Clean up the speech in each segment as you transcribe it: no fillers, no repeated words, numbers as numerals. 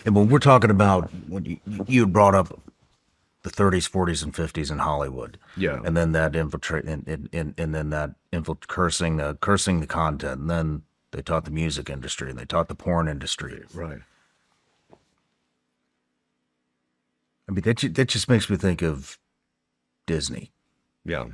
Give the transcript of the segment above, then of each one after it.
And when we're talking about, when you had brought up the 30s, 40s, and 50s in Hollywood, Yeah. and then that infiltrate, and then that cursing the content, and then they taught the music industry, and they taught the porn industry. Right. I mean, that just makes me think of Disney. Yeah.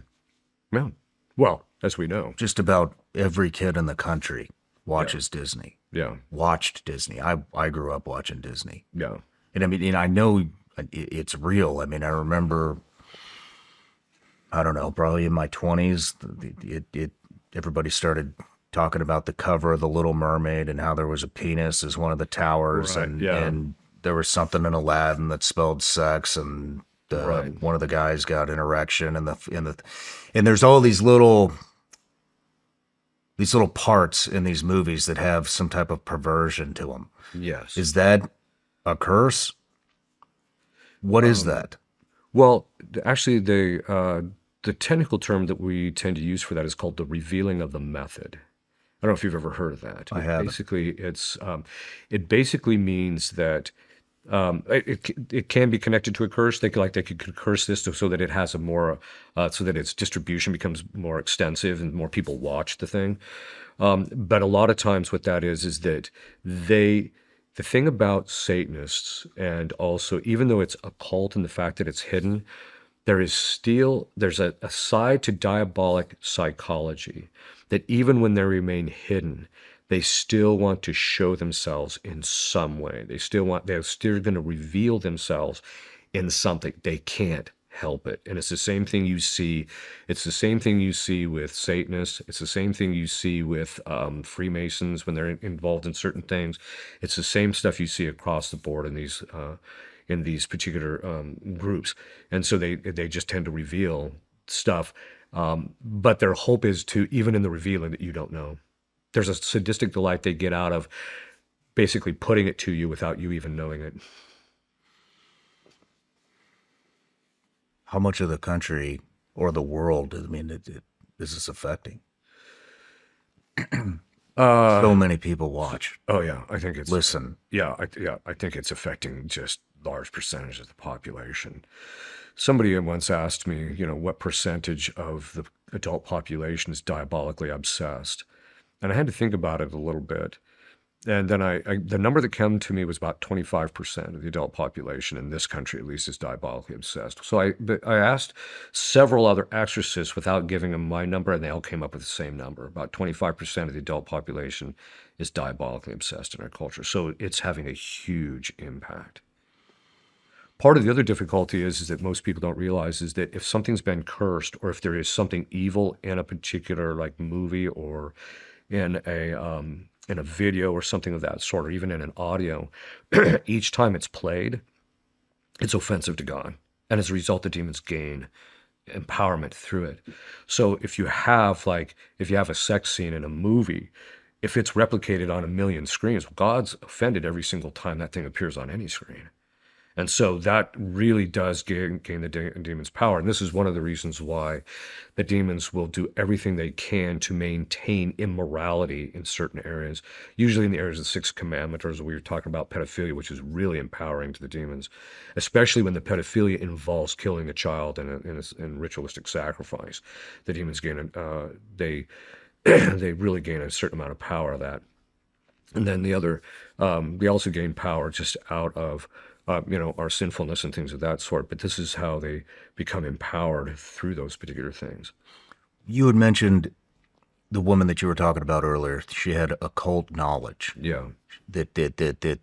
Yeah. Well, as we know. Just about every kid in the country watches Disney. Yeah. Watched Disney. I grew up watching Disney. Yeah. And I mean, and I know it's real. I mean, I remember, I don't know, probably in my 20s, everybody started talking about the cover of The Little Mermaid and how there was a penis as one of the towers, Right, and there was something in Aladdin that spelled sex, and one of the guys got an erection, and there's all these little parts in these movies that have some type of perversion to them. Yes. Is that a curse? What is that? Well, actually, the technical term that we tend to use for that is called the revealing of the method. I don't know if you've ever heard of that. I haven't. Basically, it basically means that it can be connected to a curse. They could curse this so that it has a more so that its distribution becomes more extensive and more people watch the thing. But a lot of times, what that is that the thing about Satanists, and also even though it's occult in the fact that it's hidden, there's a side to diabolic psychology that even when they remain hidden, they still want to show themselves in some way. They're still going to reveal themselves in something. They can't help it. And it's the same thing you see. It's the same thing you see with Satanists. It's the same thing you see with Freemasons when they're involved in certain things. It's the same stuff you see across the board in these particular groups. And so they just tend to reveal stuff. But their hope is to, even in the revealing, that you don't know. There's a sadistic delight they get out of basically putting it to you without you even knowing it. How much of the country or the world, I mean, is this affecting? So many people watch. Oh yeah, I think it's listen. Yeah, I think it's affecting just large percentage of the population. Somebody once asked me, what percentage of the adult population is diabolically obsessed, and I had to think about it a little bit. And then the number that came to me was about 25% of the adult population in this country, at least, is diabolically obsessed. So I asked several other exorcists without giving them my number, and they all came up with the same number. About 25% of the adult population is diabolically obsessed in our culture. So it's having a huge impact. Part of the other difficulty is that most people don't realize is that if something's been cursed, or if there is something evil in a particular movie, or in a video or something of that sort, or even in an audio, each time it's played, it's offensive to God. And as a result, the demons gain empowerment through it. So if you have a sex scene in a movie, if it's replicated on 1 million screens, God's offended every single time that thing appears on any screen. And so that really does gain the demon's power. And this is one of the reasons why the demons will do everything they can to maintain immorality in certain areas, usually in the areas of the Sixth Commandment, or as we were talking about, pedophilia, which is really empowering to the demons, especially when the pedophilia involves killing a child in ritualistic sacrifice. The demons they really gain a certain amount of power of that. And then they also gain power just out of our sinfulness and things of that sort. But this is how they become empowered through those particular things. You had mentioned the woman that you were talking about earlier. She had occult knowledge. Yeah. That the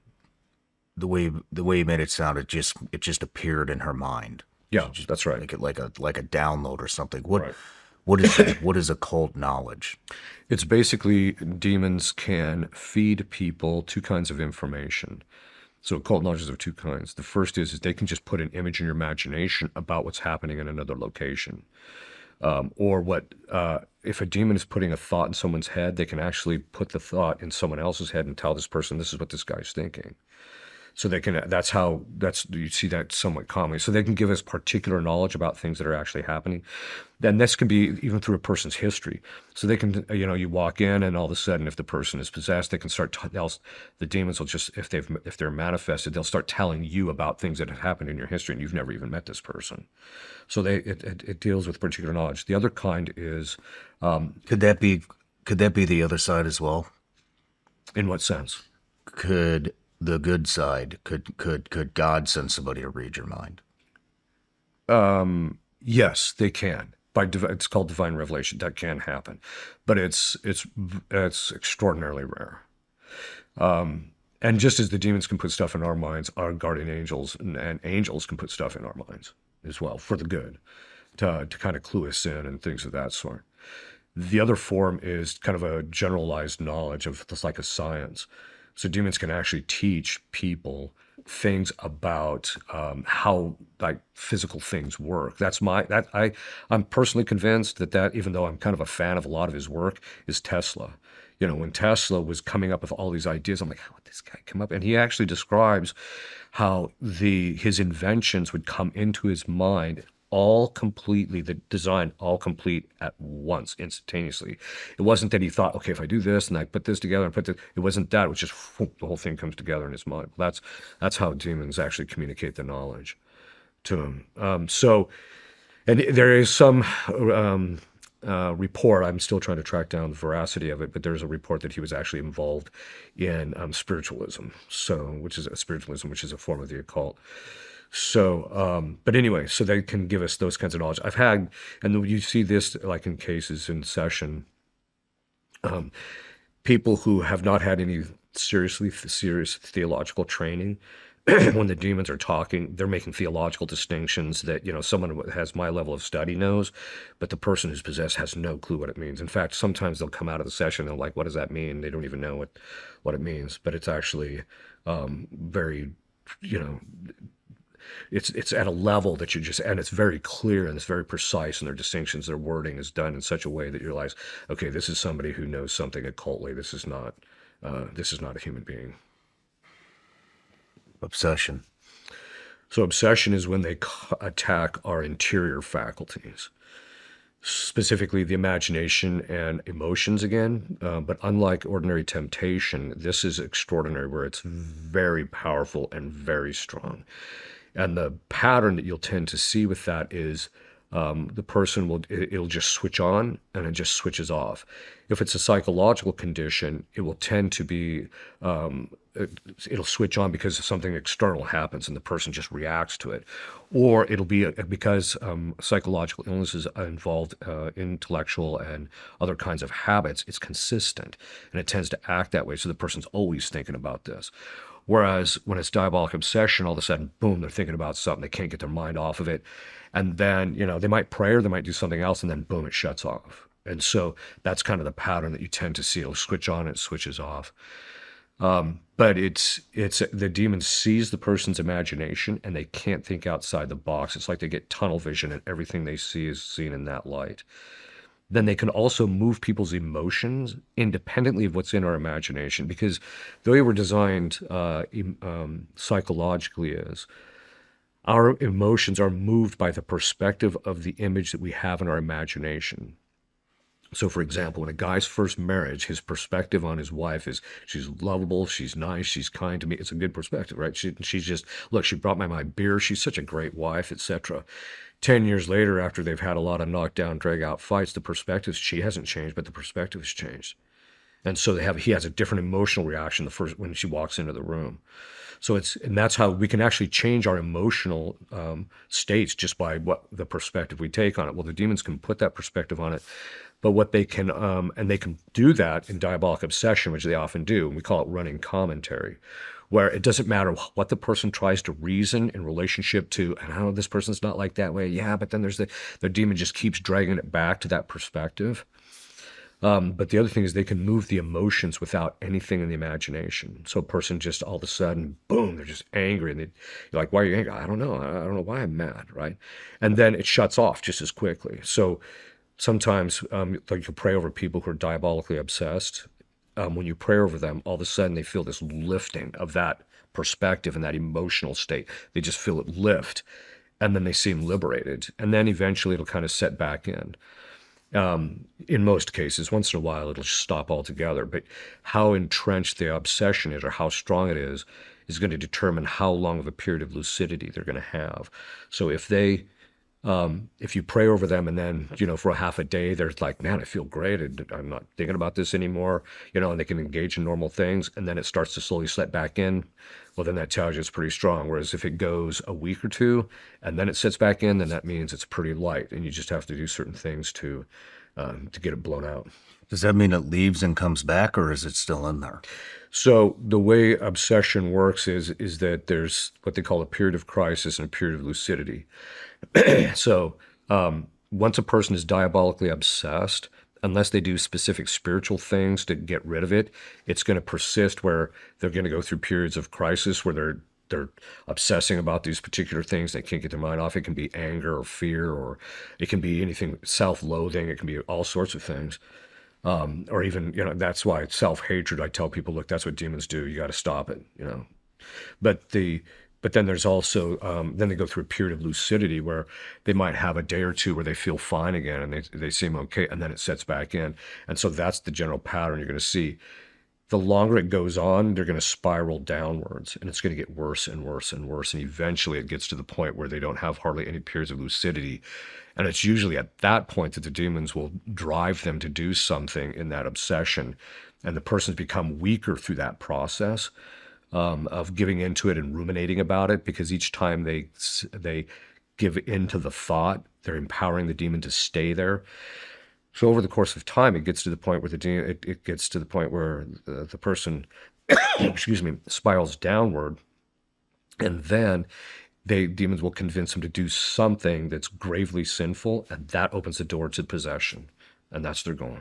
way you made it sound, it just appeared in her mind. Yeah, that's right. Like a download or something. Right. What is occult knowledge? It's basically demons can feed people two kinds of information. So occult knowledge is of two kinds. The first is they can just put an image in your imagination about what's happening in another location. If a demon is putting a thought in someone's head, they can actually put the thought in someone else's head and tell this person, this is what this guy's thinking. So they can, you see that somewhat commonly. So they can give us particular knowledge about things that are actually happening. Then this can be even through a person's history. So they can, you walk in and all of a sudden, if the person is possessed, they can start, the demons will just, if they're manifested, they'll start telling you about things that have happened in your history and you've never even met this person. So it deals with particular knowledge. The other kind is, Could that be the other side as well? in what sense? Could the good side, could God send somebody to read your mind? Yes, they can. It's called divine revelation. That can happen, but it's extraordinarily rare. And just as the demons can put stuff in our minds, our guardian angels and angels can put stuff in our minds as well for the good, to kind of clue us in and things of that sort. The other form is kind of a generalized knowledge of the psychoscience. So demons can actually teach people things about how like physical things work. I'm personally convinced that even though I'm kind of a fan of a lot of his work, is Tesla. When Tesla was coming up with all these ideas, I'm like, how would this guy come up? And he actually describes how his inventions would come into his mind all completely, the design all complete at once, instantaneously. It wasn't that he thought, okay, if I do this and I put this together and put this, it wasn't that. It was just whoop, the whole thing comes together in his mind. That's how demons actually communicate the knowledge to him. And there is some report. I'm still trying to track down the veracity of it, but there's a report that he was actually involved in spiritualism. which is a form of the occult. So, but anyway, so they can give us those kinds of knowledge. I've had, and you see this like in cases in session, people who have not had any serious theological training. When the demons are talking, they're making theological distinctions that, someone who has my level of study knows, but the person who's possessed has no clue what it means. In fact, sometimes they'll come out of the session and like, what does that mean? They don't even know what it means, but it's actually very, it's at a level that and it's very clear and it's very precise, and their distinctions, their wording is done in such a way that you realize, okay, this is somebody who knows something occultly. This is not a human being. Obsession. So obsession is when they attack our interior faculties, specifically the imagination and emotions again. But unlike ordinary temptation, this is extraordinary, where it's very powerful and very strong. And the pattern that you'll tend to see with that is the person it'll just switch on and it just switches off. If it's a psychological condition, it will tend to be, it'll switch on because something external happens and the person just reacts to it. Or it'll be because psychological illnesses involved intellectual and other kinds of habits, it's consistent and it tends to act that way. So the person's always thinking about this. Whereas when it's diabolic obsession, all of a sudden, boom, they're thinking about something. They can't get their mind off of it. And then, they might pray or they might do something else, and then boom, it shuts off. And so that's kind of the pattern that you tend to see. It'll switch on, it switches off. But it's the demon sees the person's imagination and they can't think outside the box. It's like they get tunnel vision and everything they see is seen in that light. Then they can also move people's emotions independently of what's in our imagination, because the way we're designed psychologically is our emotions are moved by the perspective of the image that we have in our imagination. So, for example, in a guy's first marriage, his perspective on his wife is she's lovable, she's nice, she's kind to me. It's a good perspective, right? She's just, look, she brought my beer, she's such a great wife, etc. 10 years later, after they've had a lot of knockdown, drag-out fights, the perspective, she hasn't changed, but the perspective has changed. And so he has a different emotional reaction when she walks into the room. So and that's how we can actually change our emotional states just by what the perspective we take on it. Well, the demons can put that perspective on it, but what they can, and they can do that in diabolic obsession, which they often do, and we call it running commentary, where it doesn't matter what the person tries to reason in relationship to, and oh, this person's not like that way. Yeah, but then there's the demon just keeps dragging it back to that perspective. But the other thing is they can move the emotions without anything in the imagination. So a person just all of a sudden, boom, they're just angry. And you're like, why are you angry? I don't know. I don't know why I'm mad, right? And then it shuts off just as quickly. So sometimes like you pray over people who are diabolically obsessed. When you pray over them, all of a sudden they feel this lifting of that perspective and that emotional state. They just feel it lift, and then they seem liberated. And then eventually it'll kind of set back in. In most cases, once in a while, it'll stop altogether. But how entrenched the obsession is or how strong it is going to determine how long of a period of lucidity they're going to have. So if you pray over them and then, for a half a day, they're like, man, I feel great. I'm not thinking about this anymore, and they can engage in normal things. And then it starts to slowly slip back in. Well, then that tells you it's pretty strong. Whereas if it goes a week or two and then it sits back in, then that means it's pretty light. And you just have to do certain things to get it blown out. Does that mean it leaves and comes back, or is it still in there? So the way obsession works is that there's what they call a period of crisis and a period of lucidity. So once a person is diabolically obsessed, unless they do specific spiritual things to get rid of it, it's going to persist where they're going to go through periods of crisis where they're obsessing about these particular things. They can't get their mind off. It can be anger or fear, or it can be anything, self-loathing. It can be all sorts of things. Or even, that's why it's self-hatred. I tell people, look, that's what demons do. You got to stop it, But then there's also, then they go through a period of lucidity where they might have a day or two where they feel fine again and they seem okay, and then it sets back in. And so that's the general pattern you're going to see. The longer it goes on, they're going to spiral downwards, and it's going to get worse and worse and worse. And eventually it gets to the point where they don't have hardly any periods of lucidity. And it's usually at that point that the demons will drive them to do something in that obsession. And the person's become weaker through that process of giving into it and ruminating about it, because each time they give into the thought, they're empowering the demon to stay there. So over the course of time, it gets to the point where the person, spirals downward, and then demons will convince them to do something that's gravely sinful, and that opens the door to possession, and that's their goal.